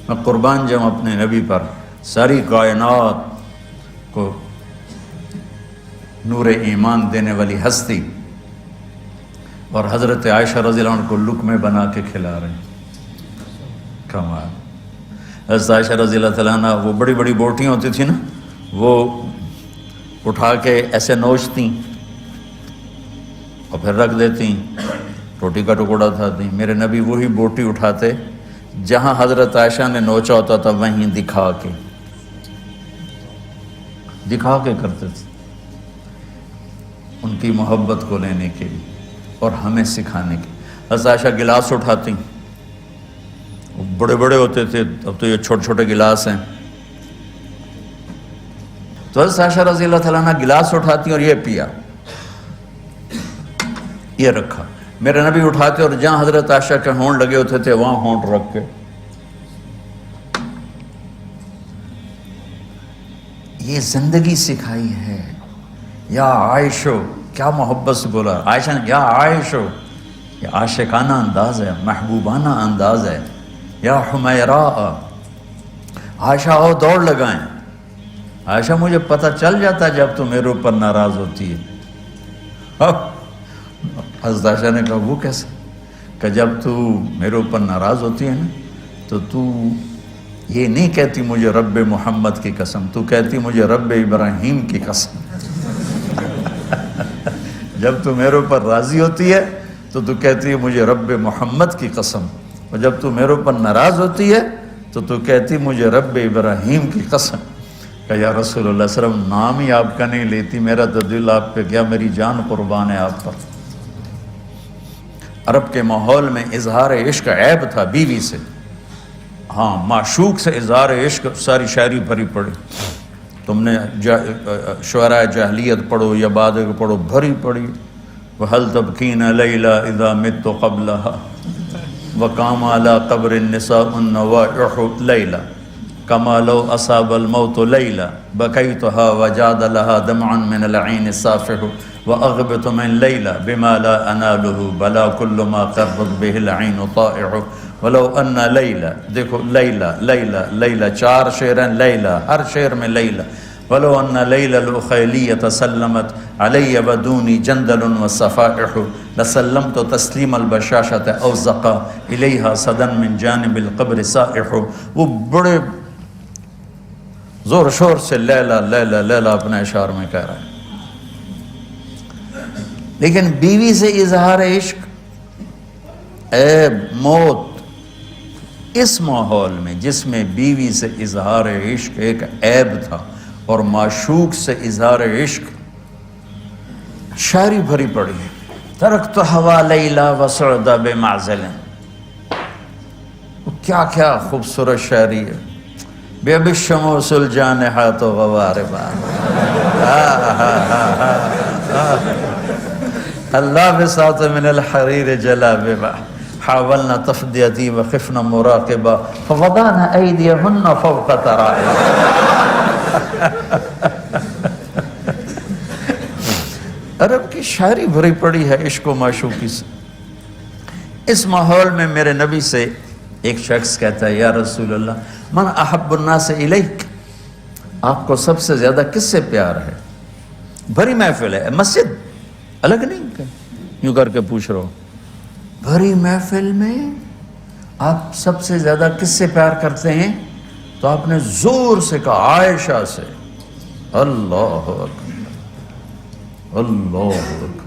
میں قربان جاؤں اپنے نبی پر، ساری کائنات کو نور ایمان دینے والی ہستی، اور حضرت عائشہ رضی اللہ عنہ کو لقمے بنا کے کھلا رہے ہیں۔ کمال۔ حضرت عائشہ رضی اللہ تعالیٰ عنہ، وہ بڑی بڑی بوٹیاں ہوتی تھیں نا، وہ اٹھا کے ایسے نوچتیں اور پھر رکھ دیتیں، روٹی کا ٹکڑا اٹھاتی۔ میرے نبی وہی بوٹی اٹھاتے جہاں حضرت عائشہ نے نوچا ہوتا تھا، وہیں دکھا کے کرتے تھے، ان کی محبت کو لینے کے لیے اور ہمیں سکھانے کے۔ حضرت عائشہ گلاس اٹھاتی، وہ بڑے بڑے ہوتے تھے، اب تو یہ چھوٹے چھوٹے گلاس ہیں، تو حضرت عائشہ رضی اللہ تعالیٰ عنہ گلاس اٹھاتی اور یہ پیا، یہ رکھا۔ میرے نبی اٹھاتے اور جہاں حضرت عائشہ کے ہونٹ لگے ہوتے تھے وہاں ہونٹ رکھ کے۔ یہ زندگی سکھائی ہے۔ یا عائشو، کیا محبت سے بولا عائشہ نے، یا عائشو، یہ عاشقانہ انداز ہے، محبوبانہ انداز ہے۔ یا حمیراء، عائشہ آؤ دوڑ لگائیں۔ عائشہ مجھے پتہ چل جاتا ہے جب تو میرے اوپر ناراض ہوتی ہے۔ حضرت عائشہ نے کہا وہ کیسے؟ کہ جب تو میرے اوپر ناراض ہوتی ہے نا تو یہ نہیں کہتی مجھے رب محمد کی قسم، تو کہتی مجھے رب ابراہیم کی قسم۔ جب تو میرے اوپر راضی ہوتی ہے تو کہتی ہے مجھے رب محمد کی قسم، اور جب تو میرے اوپر ناراض ہوتی ہے تو کہتی مجھے رب ابراہیم کی قسم۔ کہ یا رسول اللہ صلی اللہ علیہ وسلم، نام ہی آپ کا نہیں لیتی، میرا تو دل آپ پہ گیا، میری جان قربان ہے آپ پر۔ عرب کے ماحول میں اظہار عشق عیب تھا بیوی سے، ہاں معشوق سے اظہار عشق، ساری شاعری بھری پڑی، تم نے شعراء جاہلیت پڑھو یا بعد کو پڑھو، بھری پڑی۔ وَهَلْ تَبْكِينَ لَيْلَا إِذَا مِتُّ قَبْلَهَا وَقَامَ عَلَىٰ قَبْرِ النِّسَاءُ النَّوَائِحُ لَيْلًا كَمَا لَوْ أَصَابَ الْمَوْتُ لَيْلًا بَكَيْتُهَا وَجَادَ لَهَا دَمْعًا مِنَ الْعَيْنِ صَافِحُ وَأَغْبِطُ مِنْ لَيْلًا بِمَا لَا أَنَالُهُ بَلَا كُلُّ مَا قَرَّتْ بِهِ الْعَيْنُ طَائِعُ وَلَوْ أَنَّ لَيْلًا، دیکھو لیلہ لیلہ لیلہ، چار شعر ہیں لیلہ، ہر شعر میں لیلہ۔ وَلَوْ أَنَّ لَيْلَ الْأُخَيْلِيَّةَ سَلَّمَتْ عَلَيَّ وَدُونِي جَنْدَلٌ وَصَفَائِحُ لَسَلَّمْتُ تَسْلِيمَ الْبَشَاشَةِ أَوْ زَقَى إِلَيْهَا صَدًا مِنْ جَانِبِ الْقَبْرِ سَائِحُ۔ وہ بڑے زور شور سے لیلہ لیلہ لیلہ اپنے اشعار میں کہہ رہا ہے، لیکن بیوی سے اظہار عشق عیب، موت، اس ماحول میں جس میں بیوی سے اظہار عشق ایک عیب تھا اور معشوق سے اظہار عشق شاعری بھری پڑی ہے۔ ترکت ہوا لیلا وسعد بمعزل، کیا کیا خوبصورت شاعری ہے۔ بے بالشموس الجانحات غواربا، اللہ بساط من الحریر جلاببا حاولنا تفدیتی وخفنا مراقبا فوضعنا ایدیہن فوق ترائب۔ عرب کی شاعری بھری پڑی ہے عشق و معشوقی سے۔ اس ماحول میں میرے نبی سے ایک شخص کہتا ہے، یا رسول اللہ من احب الناس الیک، آپ کو سب سے زیادہ کس سے پیار ہے؟ بھری محفل ہے، مسجد الگ نہیں یوں کر کے پوچھ رہا ہو، بھری محفل میں آپ سب سے زیادہ کس سے پیار کرتے ہیں؟ تو آپ نے زور سے کہا عائشہ سے۔ اللہ اکبر، اللہ اکبر۔